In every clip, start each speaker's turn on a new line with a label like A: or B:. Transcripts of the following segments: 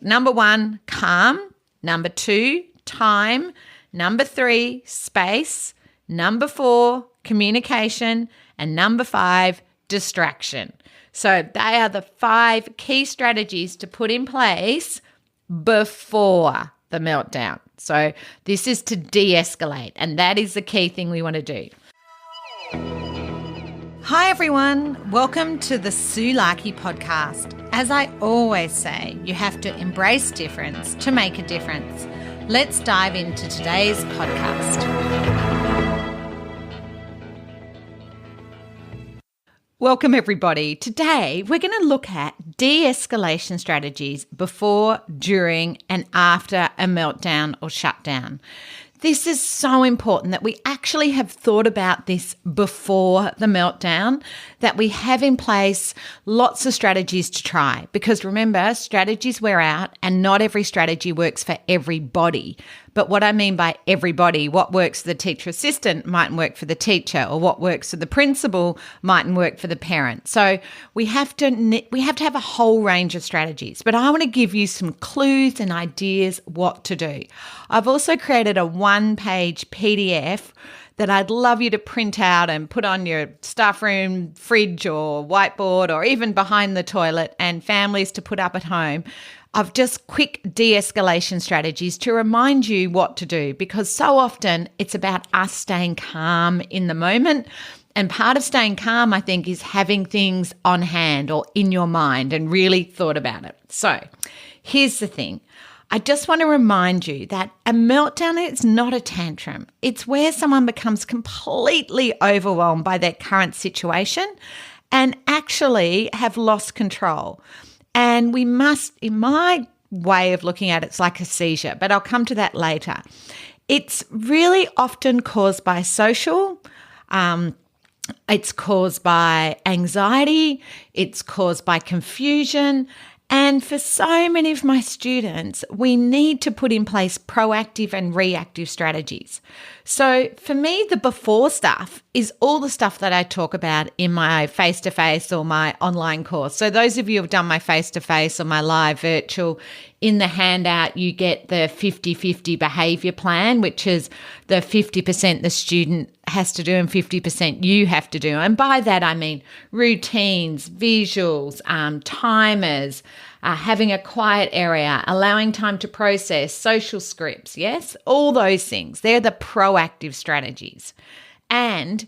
A: number 1, calm. Number 2, time. Number 3, space. Number 4, communication. And number 5, distraction. So they are the 5 key strategies to put in place before the meltdown. So this is to de-escalate, and that is the key thing we want to do. Hi everyone, welcome to the Sue Larkey podcast. As I always say, you have to embrace difference to make a difference. Let's dive into today's podcast. Welcome everybody. Today we're going to look at de-escalation strategies before, during and after a meltdown or shutdown. This is so important that we actually have thought about this before the meltdown, that we have in place lots of strategies to try. Because remember, strategies wear out and not every strategy works for everybody. But what I mean by everybody, what works for the teacher assistant mightn't work for the teacher, or what works for the principal mightn't work for the parent. So we have to have a whole range of strategies. But I want to give you some clues and ideas what to do. I've also created a one-page PDF that I'd love you to print out and put on your staff room fridge or whiteboard, or even behind the toilet, and families to put up at home, of just quick de-escalation strategies to remind you what to do, because so often it's about us staying calm in the moment. And part of staying calm, I think, is having things on hand or in your mind and really thought about it. So here's the thing. I just want to remind you that a meltdown is not a tantrum. It's where someone becomes completely overwhelmed by their current situation and actually have lost control. And we must, in my way of looking at it, it's like a seizure, but I'll come to that later. It's really often caused by social, it's caused by anxiety, it's caused by confusion. And for so many of my students, we need to put in place proactive and reactive strategies. So for me, the before stuff is all the stuff that I talk about in my face-to-face or my online course. So those of you who have done my face-to-face or my live virtual, in the handout, you get the 50-50 behaviour plan, which is the 50% the student has to do and 50% you have to do. And by that, I mean routines, visuals, timers, having a quiet area, allowing time to process, social scripts, yes? All those things. They're the proactive strategies. And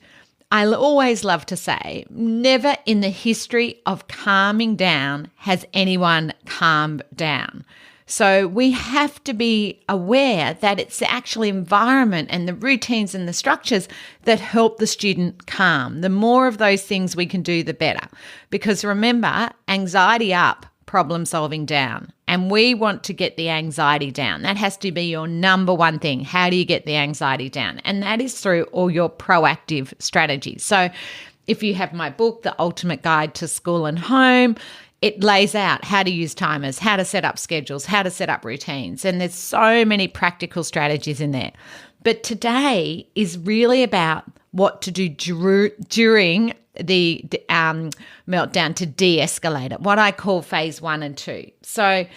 A: I always love to say, never in the history of calming down has anyone calmed down. So we have to be aware that it's the actual environment and the routines and the structures that help the student calm. The more of those things we can do, the better. Because remember, anxiety up, problem solving down. And we want to get the anxiety down. That has to be your number one thing. How do you get the anxiety down? And that is through all your proactive strategies. So if you have my book, The Ultimate Guide to School and Home, it lays out how to use timers, how to set up schedules, how to set up routines. And there's so many practical strategies in there. But today is really about what to do during the meltdown to de-escalate it, what I call phase 1 and 2. So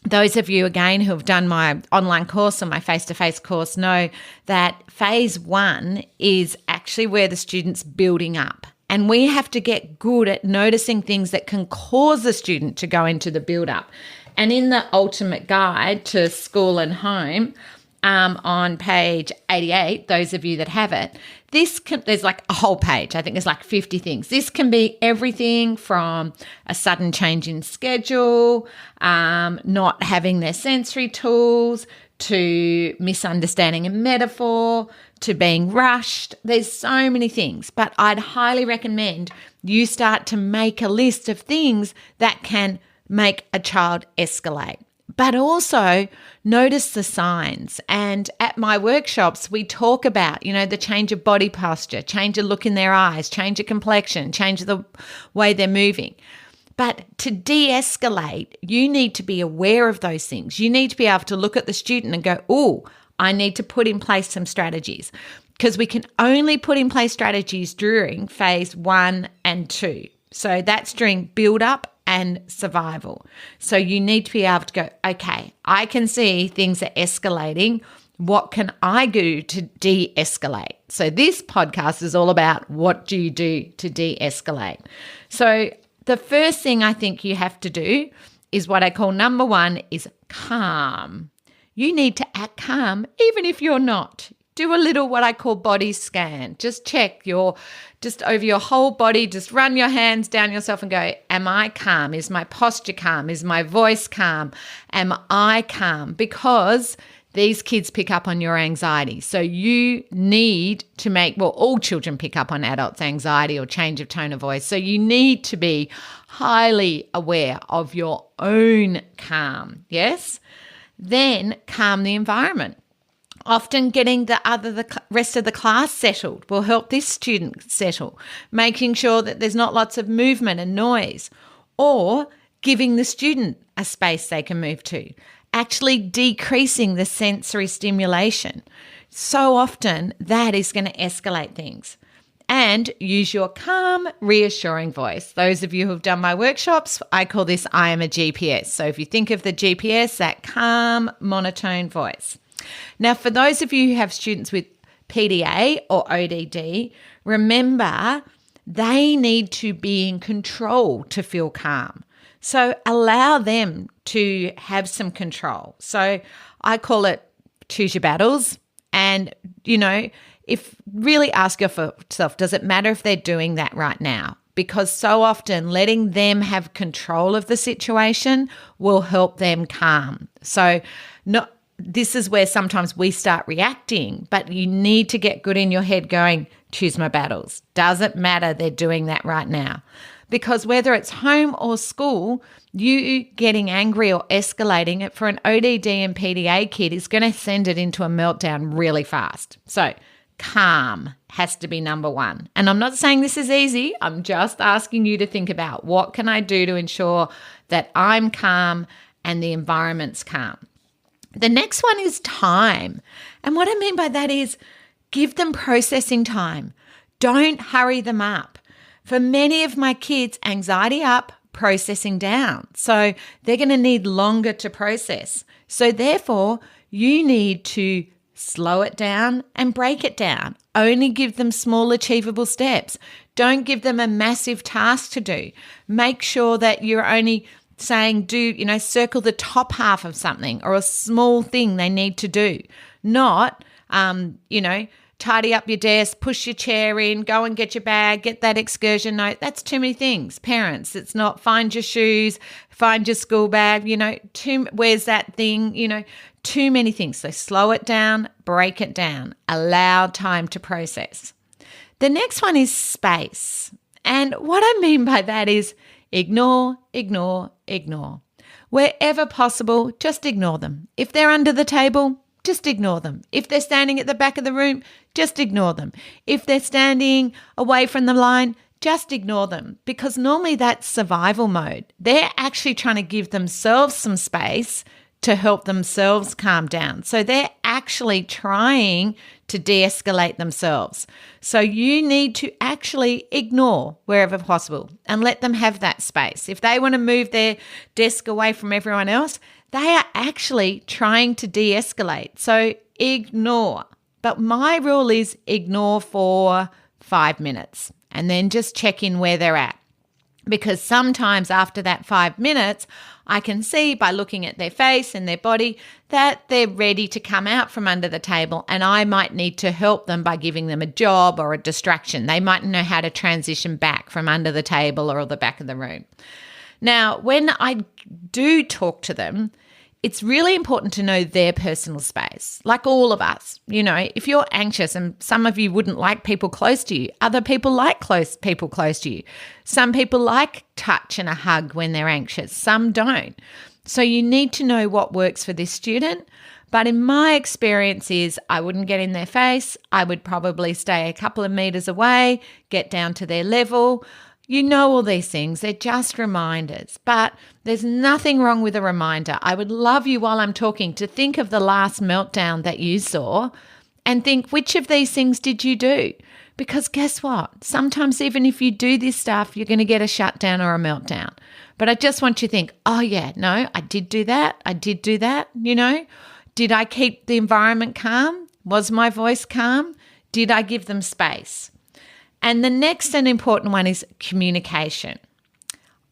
A: those of you, again, who have done my online course or my face-to-face course know that phase 1 is actually where the student's building up. And we have to get good at noticing things that can cause the student to go into the build-up. And in the Ultimate Guide to School and Home, on page 88, those of you that have it, there's like a whole page. I think there's like 50 things. This can be everything from a sudden change in schedule, not having their sensory tools, to misunderstanding a metaphor, to being rushed. There's so many things, but I'd highly recommend you start to make a list of things that can make a child escalate. But also notice the signs. And at my workshops, we talk about, the change of body posture, change of look in their eyes, change of complexion, change of the way they're moving. But to de-escalate, you need to be aware of those things. You need to be able to look at the student and go, oh, I need to put in place some strategies, because we can only put in place strategies during phase 1 and 2. So that's during build up and survival. So you need to be able to go, okay, I can see things are escalating. What can I do to de-escalate? So this podcast is all about what do you do to de-escalate. So the first thing I think you have to do is what I call number one is calm. You need to act calm even if you're not. Do a little what I call body scan. Just check just over your whole body, just run your hands down yourself and go, am I calm? Is my posture calm? Is my voice calm? Am I calm? Because these kids pick up on your anxiety. So you need to all children pick up on adults' anxiety or change of tone of voice. So you need to be highly aware of your own calm, yes? Then calm the environment. Often getting the rest of the class settled will help this student settle, making sure that there's not lots of movement and noise, or giving the student a space they can move to. Actually decreasing the sensory stimulation. So often that is going to escalate things. And use your calm, reassuring voice. Those of you who've done my workshops, I call this I am a GPS. So if you think of the GPS, that calm, monotone voice. Now, for those of you who have students with PDA or ODD, remember they need to be in control to feel calm. So allow them to have some control. So I call it choose your battles. And, if really ask yourself, does it matter if they're doing that right now? Because so often letting them have control of the situation will help them calm. So this is where sometimes we start reacting, but you need to get good in your head going, choose my battles. Doesn't matter they're doing that right now. Because whether it's home or school, you getting angry or escalating it for an ODD and PDA kid is going to send it into a meltdown really fast. So calm has to be number one. And I'm not saying this is easy. I'm just asking you to think about what can I do to ensure that I'm calm and the environment's calm. The next one is time. And what I mean by that is give them processing time. Don't hurry them up. For many of my kids, anxiety up, processing down. So they're going to need longer to process. So therefore, you need to slow it down and break it down. Only give them small achievable steps. Don't give them a massive task to do. Make sure that you're only saying circle the top half of something or a small thing they need to do. Not, tidy up your desk, push your chair in, go and get your bag, get that excursion note. That's too many things. Parents, it's not find your shoes, find your school bag, where's that thing, too many things. So slow it down, break it down, allow time to process. The next one is space. And what I mean by that is ignore, ignore, ignore. Wherever possible, just ignore them. If they're under the table, just ignore them. If they're standing at the back of the room, just ignore them. If they're standing away from the line, just ignore them, because normally that's survival mode. They're actually trying to give themselves some space to help themselves calm down. So they're actually trying to de-escalate themselves. So you need to actually ignore wherever possible and let them have that space. If they want to move their desk away from everyone else, they are actually trying to de-escalate. So ignore. But my rule is ignore for 5 minutes and then just check in where they're at. Because sometimes after that 5 minutes, I can see by looking at their face and their body that they're ready to come out from under the table, and I might need to help them by giving them a job or a distraction. They might know how to transition back from under the table or the back of the room. Now, when I do talk to them, it's really important to know their personal space. Like all of us, if you're anxious, and some of you wouldn't like people close to you, other people like people close to you. Some people like touch and a hug when they're anxious, some don't. So you need to know what works for this student. But in my experience is I wouldn't get in their face. I would probably stay a couple of meters away, get down to their level. You know all these things. They're just reminders. But there's nothing wrong with a reminder. I would love you while I'm talking to think of the last meltdown that you saw and think, which of these things did you do? Because guess what? Sometimes even if you do this stuff, you're going to get a shutdown or a meltdown. But I just want you to think, oh yeah, no, I did do that. Did I keep the environment calm? Was my voice calm? Did I give them space? And the next and important one is communication.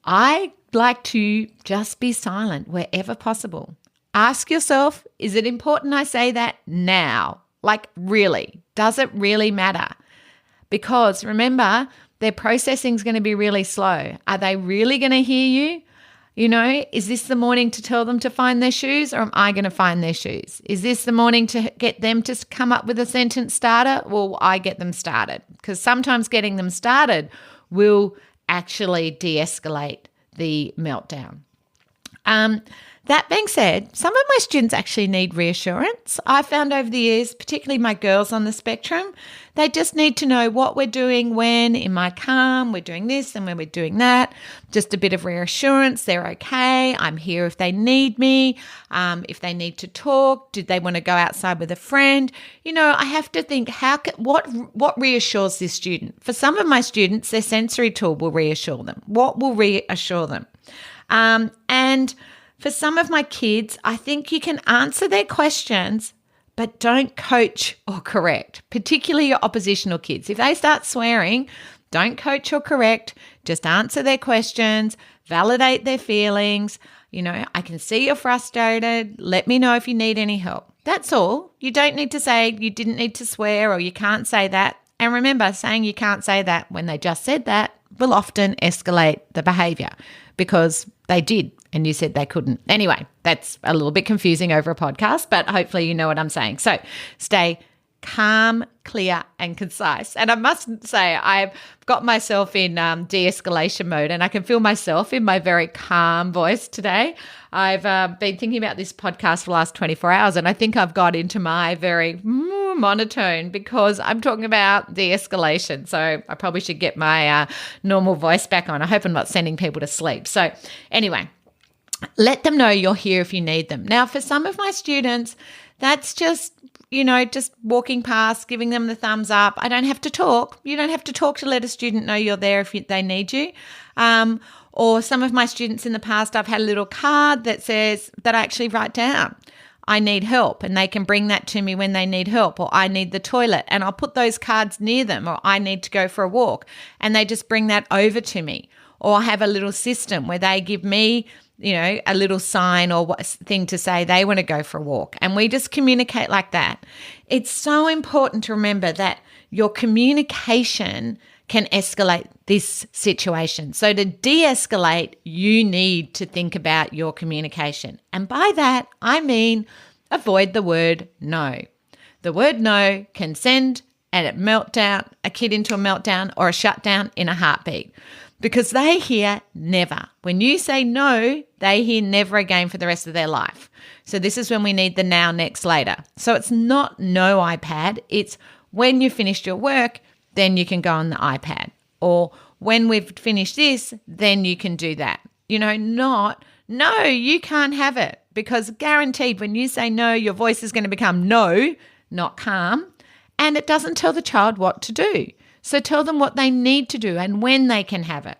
A: I like to just be silent wherever possible. Ask yourself, is it important I say that now? Like really, does it really matter? Because remember, their processing is going to be really slow. Are they really going to hear you? Is this the morning to tell them to find their shoes, or am I going to find their shoes? Is this the morning to get them to come up with a sentence starter? Well, I get them started, because sometimes getting them started will actually de-escalate the meltdown. That being said, some of my students actually need reassurance. I found over the years, particularly my girls on the spectrum, they just need to know what we're doing when in my calm, we're doing this and when we're doing that. Just a bit of reassurance, they're okay, I'm here if they need me, if they need to talk, did they want to go outside with a friend? I have to think, what reassures this student? For some of my students, their sensory tool will reassure them. What will reassure them? And for some of my kids, I think you can answer their questions, but don't coach or correct, particularly your oppositional kids. If they start swearing, don't coach or correct, just answer their questions, validate their feelings. I can see you're frustrated. Let me know if you need any help. That's all. You don't need to say you didn't need to swear or you can't say that. And remember, saying you can't say that when they just said that will often escalate the behaviour because they did and you said they couldn't. Anyway, that's a little bit confusing over a podcast, but hopefully you know what I'm saying. So stay calm, clear and concise. And I must say I've got myself in de-escalation mode and I can feel myself in my very calm voice today. I've been thinking about this podcast for the last 24 hours and I think I've got into my very monotone because I'm talking about de-escalation. So I probably should get my normal voice back on. I hope I'm not sending people to sleep. So anyway, let them know you're here if you need them. Now, for some of my students, that's just walking past, giving them the thumbs up. I don't have to talk. You don't have to talk to let a student know you're there if they need you. Or some of my students in the past, I've had a little card that says that I actually write down, I need help, and they can bring that to me when they need help, or I need the toilet, and I'll put those cards near them, or I need to go for a walk, and they just bring that over to me. Or I have a little system where they give me a little sign or thing to say they want to go for a walk. And we just communicate like that. It's so important to remember that your communication can escalate this situation. So to de-escalate, you need to think about your communication. And by that, I mean avoid the word no. The word no can send a kid into a meltdown or a shutdown in a heartbeat. Because they hear never. When you say no, they hear never again for the rest of their life. So this is when we need the now, next, later. So it's not no iPad. It's when you've finished your work, then you can go on the iPad. Or when we've finished this, then you can do that. Not, no, you can't have it. Because guaranteed when you say no, your voice is going to become no, not calm. And it doesn't tell the child what to do. So tell them what they need to do and when they can have it.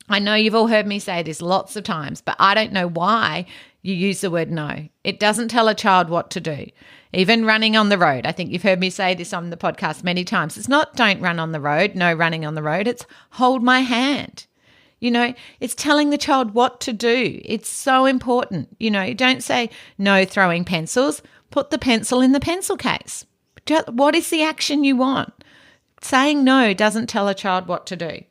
A: I know you've all heard me say this lots of times, but I don't know why you use the word no. It doesn't tell a child what to do. Even running on the road. I think you've heard me say this on the podcast many times. It's not don't run on the road, no running on the road. It's hold my hand. It's telling the child what to do. It's so important. Don't say no throwing pencils. Put the pencil in the pencil case. What is the action you want? Saying no doesn't tell a child what to do.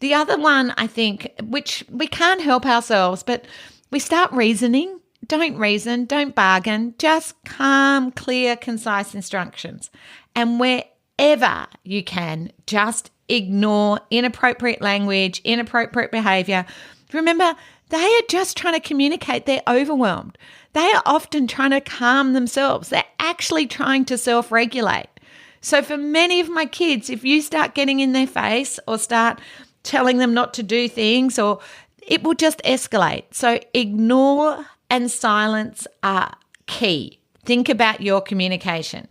A: The other one, I think, which we can't help ourselves, but we start reasoning. Don't reason, don't bargain, just calm, clear, concise instructions. And wherever you can, just ignore inappropriate language, inappropriate behaviour. Remember, they are just trying to communicate. They're overwhelmed. They are often trying to calm themselves. They're actually trying to self-regulate. So for many of my kids, if you start getting in their face or start telling them not to do things, or it will just escalate. So ignore and silence are key. Think about your communication.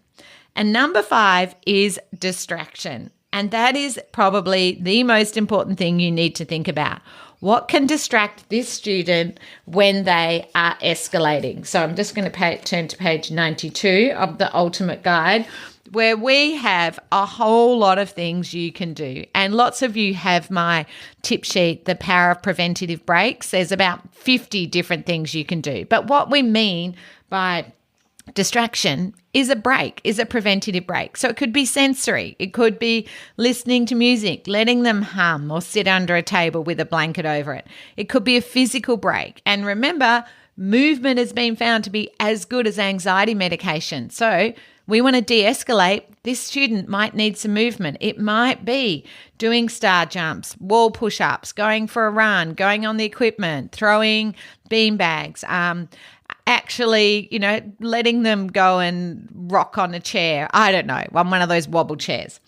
A: And number 5 is distraction. And that is probably the most important thing you need to think about. What can distract this student when they are escalating? So I'm just going to turn to page 92 of the Ultimate Guide, where we have a whole lot of things you can do. And lots of you have my tip sheet, The Power of Preventative Breaks. There's about 50 different things you can do. But what we mean by distraction is a break, is a preventative break. So it could be sensory. It could be listening to music, letting them hum or sit under a table with a blanket over it. It could be a physical break. And remember, movement has been found to be as good as anxiety medication. So we want to de-escalate. This student might need some movement. It might be doing star jumps, wall push-ups, going for a run, going on the equipment, throwing bean bags, actually, letting them go and rock on a chair. I don't know, on one of those wobble chairs.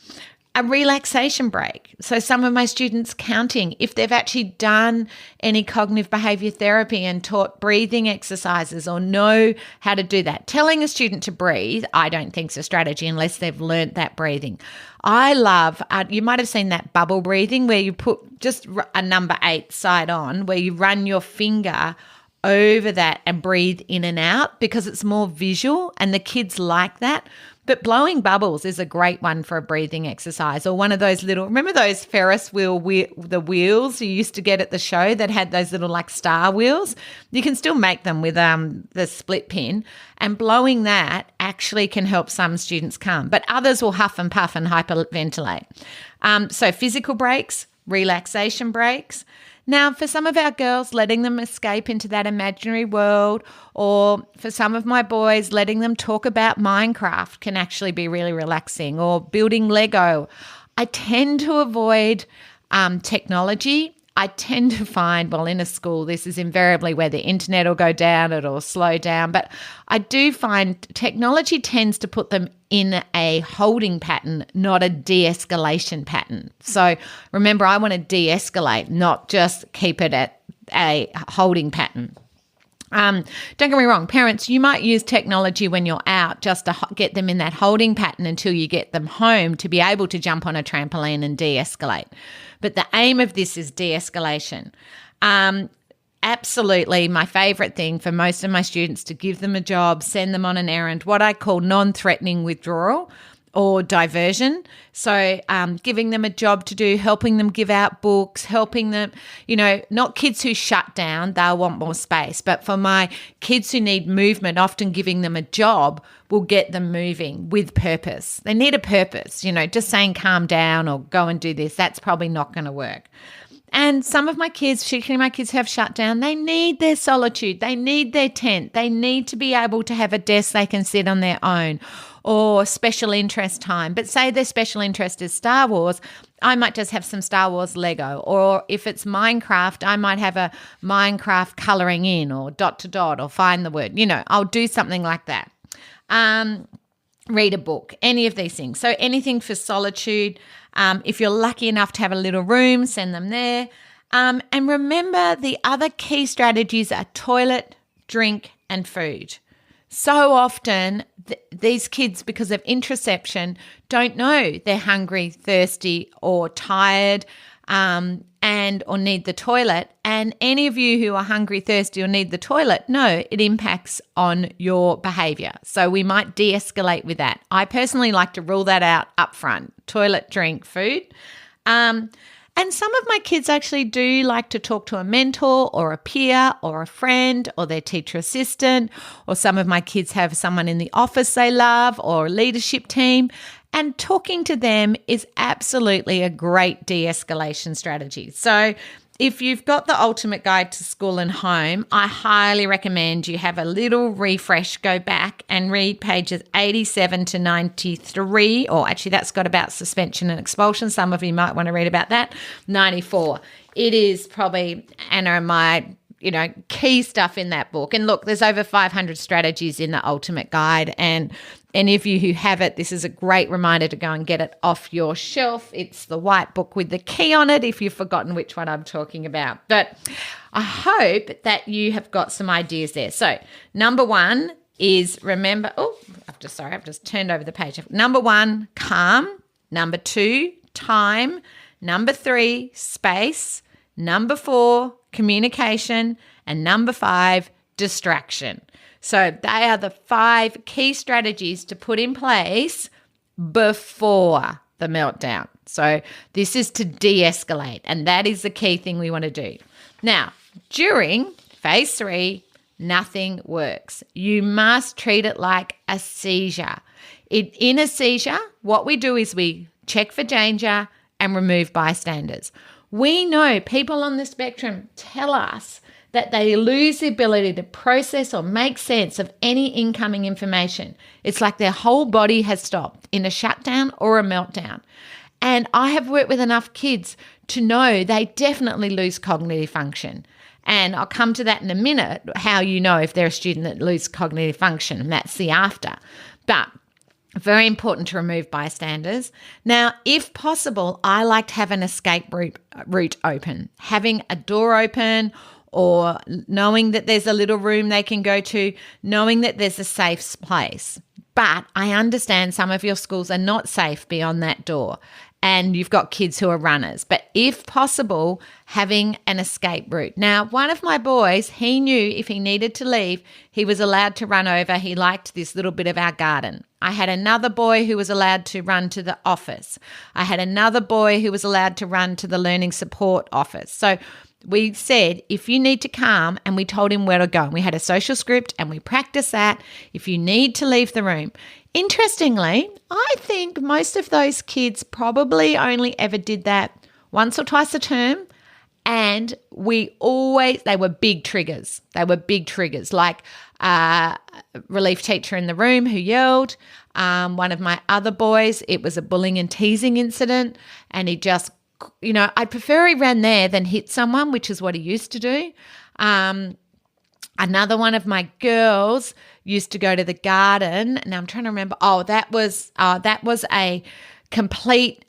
A: A relaxation break. So some of my students counting, if they've actually done any cognitive behavior therapy and taught breathing exercises or know how to do that. Telling a student to breathe, I don't think is a strategy unless they've learned that breathing. I love, you might have seen that bubble breathing where you put just a number 8 side on, where you run your finger over that and breathe in and out because it's more visual and the kids like that. But blowing bubbles is a great one for a breathing exercise, or one of those little, remember those Ferris the wheels you used to get at the show that had those little like star wheels? You can still make them with the split pin, and blowing that actually can help some students calm, but others will huff and puff and hyperventilate. So physical breaks, relaxation breaks. Now, for some of our girls, letting them escape into that imaginary world, or for some of my boys, letting them talk about Minecraft can actually be really relaxing, or building Lego. I tend to avoid technology. I tend to find, well, in a school, this is invariably where the internet will go down, it'll slow down. But I do find technology tends to put them in a holding pattern, not a de-escalation pattern. So remember, I want to de-escalate, not just keep it at a holding pattern. Don't get me wrong, parents, you might use technology when you're out just to get them in that holding pattern until you get them home to be able to jump on a trampoline and de-escalate. But the aim of this is de-escalation. Absolutely my favorite thing for most of my students to give them a job, send them on an errand, what I call non-threatening withdrawal or diversion. So giving them a job to do, helping them give out books, helping them, not kids who shut down, they'll want more space. But for my kids who need movement, often giving them a job will get them moving with purpose. They need a purpose, just saying calm down or go and do this, that's probably not going to work. And some of my kids, particularly my kids who have shut down, they need their solitude. They need their tent. They need to be able to have a desk they can sit on their own, or special interest time. But say their special interest is Star Wars, I might just have some Star Wars Lego. Or if it's Minecraft, I might have a Minecraft colouring in, or dot to dot, or find the word. I'll do something like that. Read a book, any of these things. So anything for solitude. If you're lucky enough to have a little room, send them there. And remember, the other key strategies are toilet, drink, and food. So often these kids, because of interoception, don't know they're hungry, thirsty, or tired, or need the toilet. And any of you who are hungry, thirsty, or need the toilet know it impacts on your behaviour. So we might de-escalate with that. I personally like to rule that out up front: toilet, drink, food. And some of my kids actually do like to talk to a mentor or a peer or a friend or their teacher assistant, or some of my kids have someone in the office they love, or a leadership team. And talking to them is absolutely a great de-escalation strategy. So if you've got the Ultimate Guide to School and Home, I highly recommend you have a little refresh, go back and read pages 87 to 93, or actually that's got about suspension and expulsion. Some of you might want to read about that. 94. It is probably, Anna and my key stuff in that book. And look, there's over 500 strategies in the Ultimate Guide, and any of you who have it, this is a great reminder to go and get it off your shelf. It's the white book with the key on it if you've forgotten which one I'm talking about. But I hope that you have got some ideas there. So number one is remember, I've just turned over the page. Number one, calm. Number two, time. Number 3, space. Number 4, communication. And number 5, distraction. So they are the 5 key strategies to put in place before the meltdown. So this is to de-escalate, and that is the key thing we want to do. Now, during phase 3, nothing works. You must treat it like a seizure. In a seizure, what we do is we check for danger and remove bystanders. We know people on the spectrum tell us that they lose the ability to process or make sense of any incoming information. It's like their whole body has stopped in a shutdown or a meltdown. And I have worked with enough kids to know they definitely lose cognitive function. And I'll come to that in a minute, how you know if they're a student that loses cognitive function, and that's the after. But very important to remove bystanders. Now, if possible, I like to have an escape route open, having a door open, or knowing that there's a little room they can go to, knowing that there's a safe place. But I understand some of your schools are not safe beyond that door, and you've got kids who are runners. But if possible, having an escape route. Now, one of my boys, he knew if he needed to leave, he was allowed to run over. He liked this little bit of our garden. I had another boy who was allowed to run to the office. I had another boy who was allowed to run to the learning support office. So we said, if you need to calm, and we told him where to go. And we had a social script and we practiced that. If you need to leave the room. Interestingly, I think most of those kids probably only ever did that once or twice a term. And they were big triggers. They were big triggers, like a relief teacher in the room who yelled. One of my other boys, it was a bullying and teasing incident, and he just, I'd prefer he ran there than hit someone, which is what he used to do. Another one of my girls used to go to the garden. Now I'm trying to remember. That was a complete.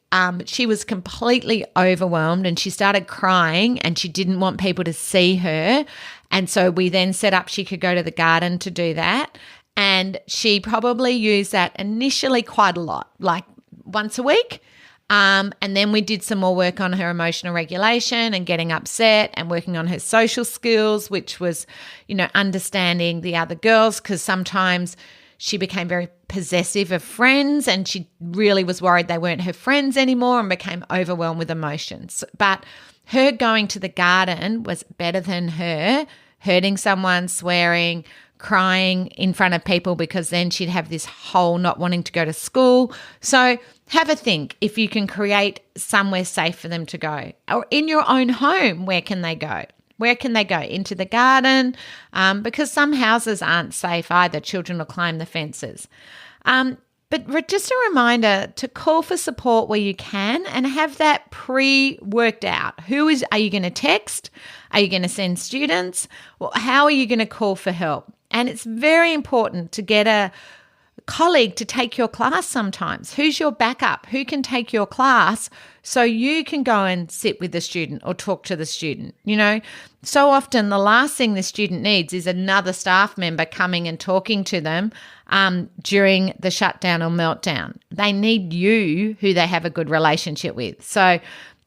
A: She was completely overwhelmed, and she started crying, and she didn't want people to see her. And so we then set up she could go to the garden to do that. And she probably used that initially quite a lot, like once a week. And then we did some more work on her emotional regulation and getting upset, and working on her social skills, which was, understanding the other girls, because sometimes she became very possessive of friends, and she really was worried they weren't her friends anymore and became overwhelmed with emotions. But her going to the garden was better than her hurting someone, swearing, crying in front of people, because then she'd have this whole not wanting to go to school. So have a think if you can create somewhere safe for them to go. Or in your own home, where can they go? Where can they go? Into the garden? Because some houses aren't safe either. Children will climb the fences. But just a reminder to call for support where you can, and have that pre-worked out. Are you going to text? Are you going to send students? Well, how are you going to call for help? And it's very important to get a colleague to take your class sometimes. Who's your backup? Who can take your class so you can go and sit with the student or talk to the student? So often the last thing the student needs is another staff member coming and talking to them during the shutdown or meltdown. They need you, who they have a good relationship with. So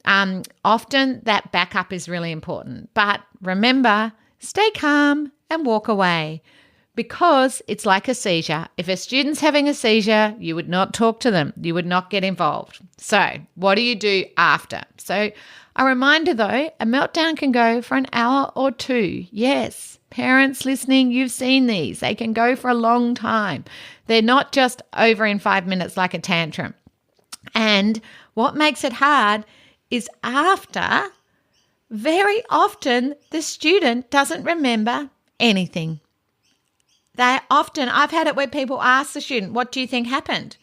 A: often that backup is really important. But remember, stay calm and walk away, because it's like a seizure. If a student's having a seizure, you would not talk to them. You would not get involved. So what do you do after? So a reminder though, a meltdown can go for an hour or 2. Yes, parents listening, you've seen these. They can go for a long time. They're not just over in 5 minutes like a tantrum. And what makes it hard is after, very often the student doesn't remember anything. I've had it where people ask the student, what do you think happened?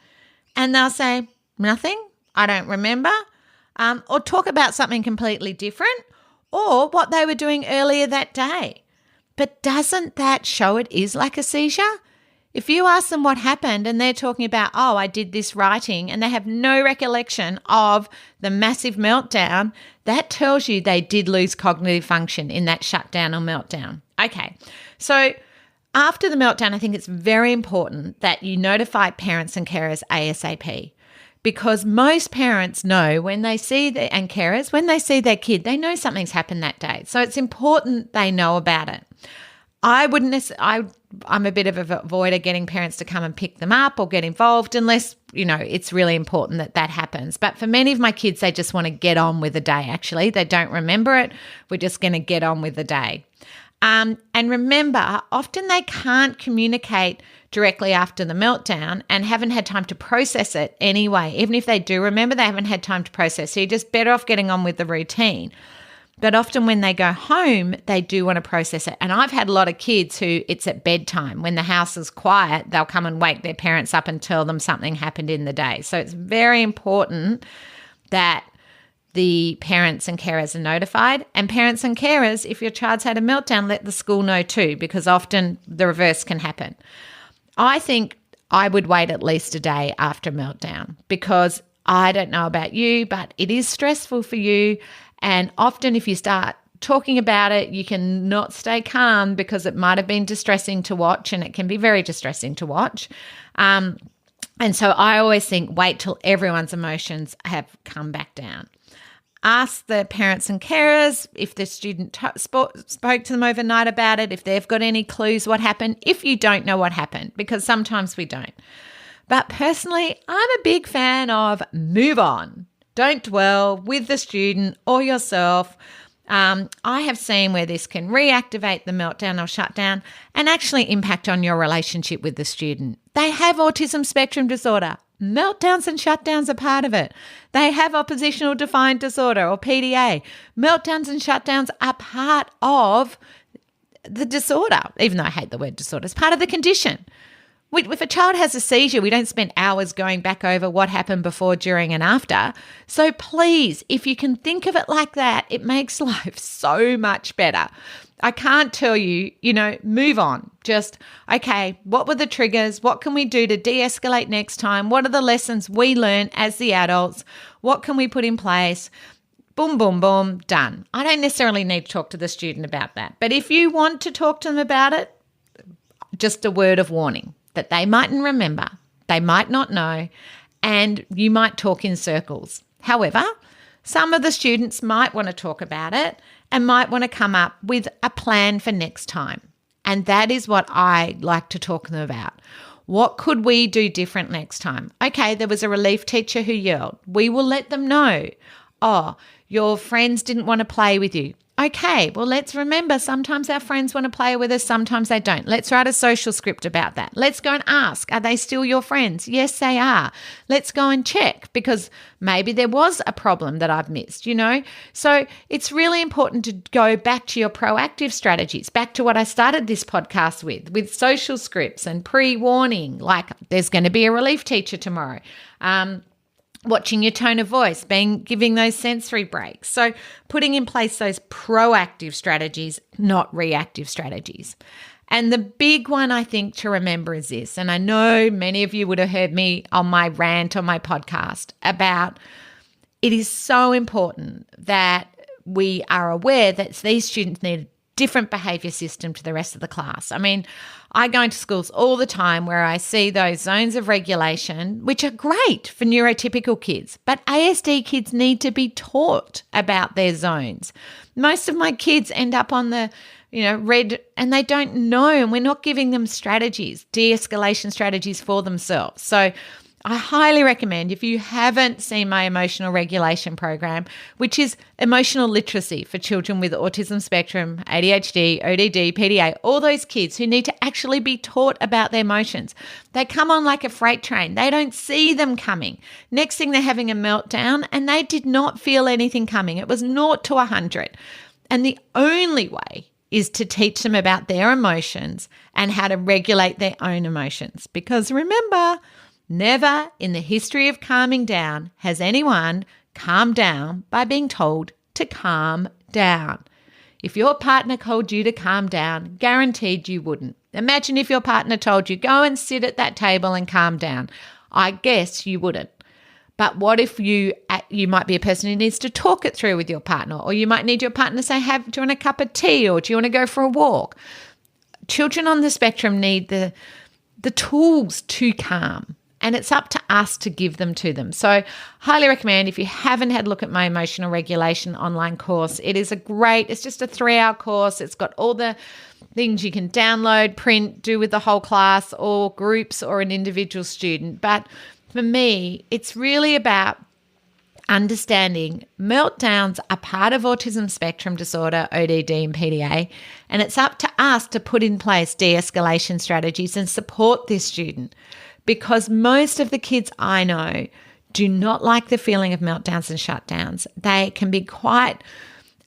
A: And they'll say, nothing, I don't remember, or talk about something completely different, or what they were doing earlier that day. But doesn't that show it is like a seizure? If you ask them what happened and they're talking about, I did this writing, and they have no recollection of the massive meltdown, that tells you they did lose cognitive function in that shutdown or meltdown. Okay, so after the meltdown, I think it's very important that you notify parents and carers ASAP, because most parents know when they see and carers, when they see their kid, they know something's happened that day. So it's important they know about it. I'm a bit of a avoider getting parents to come and pick them up or get involved unless, it's really important that happens. But for many of my kids, they just want to get on with the day, actually. They don't remember it. We're just going to get on with the day. And remember, often they can't communicate directly after the meltdown and haven't had time to process it anyway. Even if they do remember, they haven't had time to process. So you're just better off getting on with the routine. But often when they go home, they do want to process it. And I've had a lot of kids who it's at bedtime. When the house is quiet, they'll come and wake their parents up and tell them something happened in the day. So it's very important that the parents and carers are notified. And parents and carers, if your child's had a meltdown, let the school know too, because often the reverse can happen. I think I would wait at least a day after meltdown, because I don't know about you, but it is stressful for you. And often if you start talking about it, you can not stay calm because it might have been distressing to watch, and it can be very distressing to watch. And so I always think wait till everyone's emotions have come back down. Ask the parents and carers if the student spoke to them overnight about it, if they've got any clues what happened, if you don't know what happened, because sometimes we don't. But personally, I'm a big fan of move on. Don't dwell with the student or yourself. I have seen where this can reactivate the meltdown or shutdown and actually impact on your relationship with the student. They have autism spectrum disorder. Meltdowns and shutdowns are part of it. They have oppositional defiant disorder or PDA. Meltdowns and shutdowns are part of the disorder, even though I hate the word disorder. It's part of the condition. If a child has a seizure, we don't spend hours going back over what happened before, during, and after. So please, if you can think of it like that, it makes life so much better. I can't tell you, move on. Just, okay, what were the triggers? What can we do to de-escalate next time? What are the lessons we learn as the adults? What can we put in place? Boom, boom, boom, done. I don't necessarily need to talk to the student about that. But if you want to talk to them about it, just a word of warning that they mightn't remember, they might not know, and you might talk in circles. However, some of the students might want to talk about it and might want to come up with a plan for next time. And that is what I like to talk to them about. What could we do different next time? Okay, there was a relief teacher who yelled. We will let them know. Oh, your friends didn't want to play with you. Okay, well, let's remember sometimes our friends want to play with us, sometimes they don't. Let's write a social script about that. Let's go and ask, are they still your friends? Yes, they are. Let's go and check, because maybe there was a problem that I've missed, So it's really important to go back to your proactive strategies, back to what I started this podcast with social scripts and pre-warning, like there's going to be a relief teacher tomorrow. Watching your tone of voice, giving those sensory breaks. So putting in place those proactive strategies, not reactive strategies. And the big one I think to remember is this, and I know many of you would have heard me on my rant on my podcast about it is so important that we are aware that these students need a different behaviour system to the rest of the class. I mean, I go into schools all the time where I see those zones of regulation, which are great for neurotypical kids, but ASD kids need to be taught about their zones. Most of my kids end up on the red, and they don't know, and we're not giving them strategies, de-escalation strategies for themselves. So I highly recommend, if you haven't seen my emotional regulation program, which is emotional literacy for children with autism spectrum, ADHD, ODD, PDA, all those kids who need to actually be taught about their emotions. They come on like a freight train. They don't see them coming. Next thing, they're having a meltdown, and they did not feel anything coming. It was 0 to 100. And the only way is to teach them about their emotions and how to regulate their own emotions. Because remember, never in the history of calming down has anyone calmed down by being told to calm down. If your partner told you to calm down, guaranteed you wouldn't. Imagine if your partner told you, go and sit at that table and calm down. I guess you wouldn't. But what if you might be a person who needs to talk it through with your partner, or you might need your partner to say, do you want a cup of tea, or do you want to go for a walk? Children on the spectrum need the tools to calm. and it's up to us to give them to them. So highly recommend, if you haven't had a look at my emotional regulation online course, it's just a 3-hour course. It's got all the things you can download, print, do with the whole class or groups or an individual student. But for me, it's really about understanding meltdowns are part of autism spectrum disorder, ODD and PDA, and it's up to us to put in place de-escalation strategies and support this student, because most of the kids I know do not like the feeling of meltdowns and shutdowns. They can be quite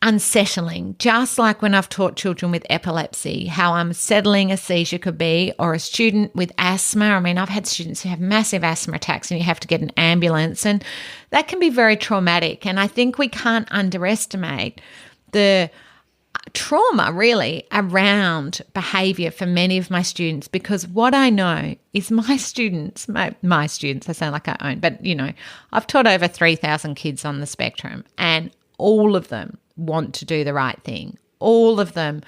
A: unsettling, just like when I've taught children with epilepsy, how unsettling a seizure could be, or a student with asthma. I mean, I've had students who have massive asthma attacks and you have to get an ambulance, and that can be very traumatic. And I think we can't underestimate the trauma really around behaviour for many of my students, because what I know is my students, I sound like I own, but I've taught over 3,000 kids on the spectrum, and all of them want to do the right thing. All of them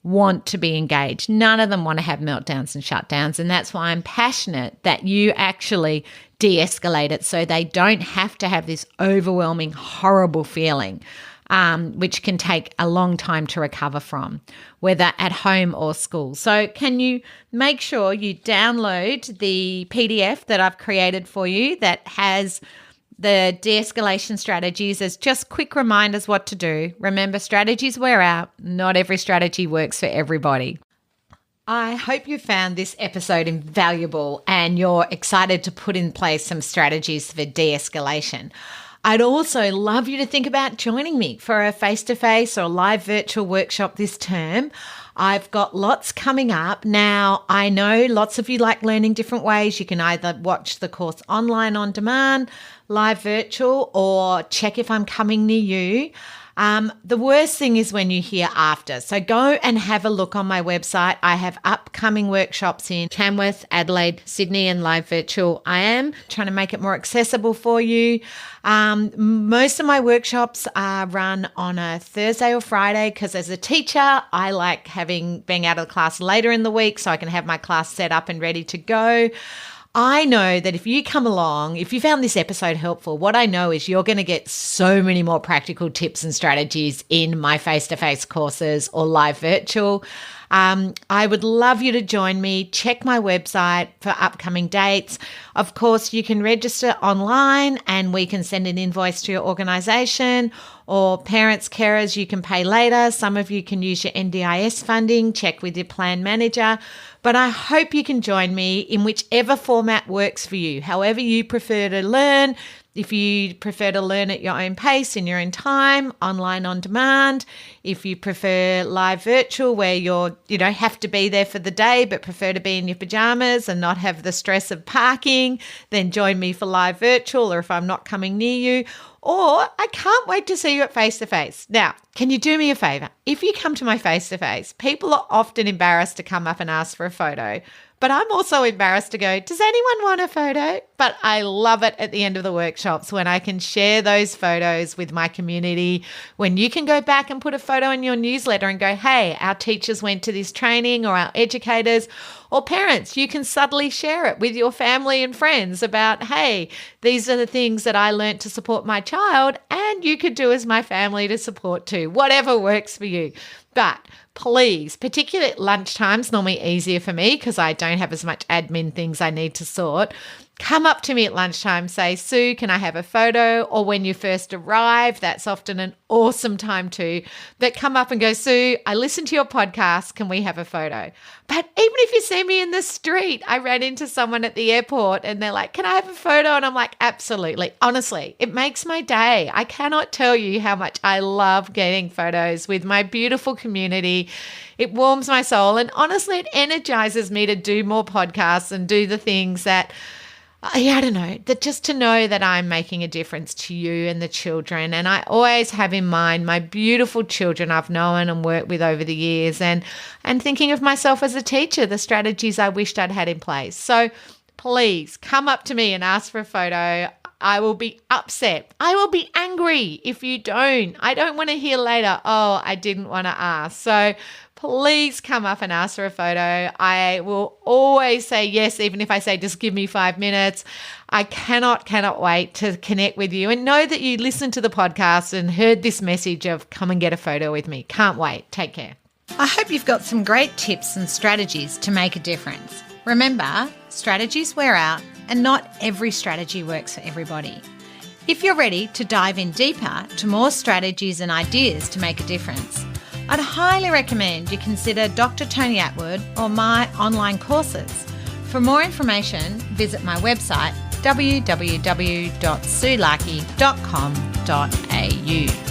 A: want to be engaged. None of them want to have meltdowns and shutdowns. And that's why I'm passionate that you actually de-escalate it so they don't have to have this overwhelming, horrible feeling, which can take a long time to recover from, whether at home or school. So can you make sure you download the PDF that I've created for you that has the de-escalation strategies as just quick reminders what to do. Remember, strategies wear out. Not every strategy works for everybody. I hope you found this episode invaluable and you're excited to put in place some strategies for de-escalation. I'd also love you to think about joining me for a face-to-face or live virtual workshop this term. I've got lots coming up. Now, I know lots of you like learning different ways. You can either watch the course online on demand, live virtual, or check if I'm coming near you. The worst thing is when you hear after. So go and have a look on my website. I have upcoming workshops in Tamworth, Adelaide, Sydney, and live virtual. I am trying to make it more accessible for you. Most of my workshops are run on a Thursday or Friday because as a teacher, I like being out of the class later in the week so I can have my class set up and ready to go. I know that if you come along, if you found this episode helpful, what I know is you're going to get so many more practical tips and strategies in my face-to-face courses or live virtual. I would love you to join me. Check my website for upcoming dates. Of course, you can register online and we can send an invoice to your organisation, or parents, carers, you can pay later. Some of you can use your NDIS funding. Check with your plan manager. But I hope you can join me in whichever format works for you, however you prefer to learn. If you prefer to learn at your own pace in your own time, online on demand. If you prefer live virtual where you don't have to be there for the day but prefer to be in your pajamas and not have the stress of parking, then join me for live virtual, or if I'm not coming near you. Or I can't wait to see you at face-to-face. Now, can you do me a favour? If you come to my face-to-face, people are often embarrassed to come up and ask for a photo. But I'm also embarrassed to go, does anyone want a photo? But I love it at the end of the workshops when I can share those photos with my community, when you can go back and put a photo in your newsletter and go, hey, our teachers went to this training, or our educators, or parents, you can subtly share it with your family and friends about, hey, these are the things that I learned to support my child, and you could do as my family to support too, whatever works for you. But please, particularly at lunchtime's normally easier for me because I don't have as much admin things I need to sort. Come up to me at lunchtime, say, Sue, can I have a photo? Or when you first arrive, that's often an awesome time too. But come up and go, Sue, I listened to your podcast. Can we have a photo? But even if you see me in the street, I ran into someone at the airport and they're like, can I have a photo? And I'm like, absolutely. Honestly, it makes my day. I cannot tell you how much I love getting photos with my beautiful community. It warms my soul. And honestly, it energizes me to do more podcasts and do the things that I don't know, that just to know that I'm making a difference to you and the children. And I always have in mind my beautiful children I've known and worked with over the years, and thinking of myself as a teacher, the strategies I wished I'd had in place. So please come up to me and ask for a photo. I will be upset. I will be angry if you don't. I don't want to hear later, oh, I didn't want to ask. So please come up and ask for a photo. I will always say yes, even if I say just give me 5 minutes. I cannot wait to connect with you and know that you listened to the podcast and heard this message of come and get a photo with me. Can't wait. Take care. I hope you've got some great tips and strategies to make a difference. Remember, strategies wear out and not every strategy works for everybody. If you're ready to dive in deeper to more strategies and ideas to make a difference, I'd highly recommend you consider Dr. Tony Attwood or my online courses. For more information, visit my website www.sulaki.com.au.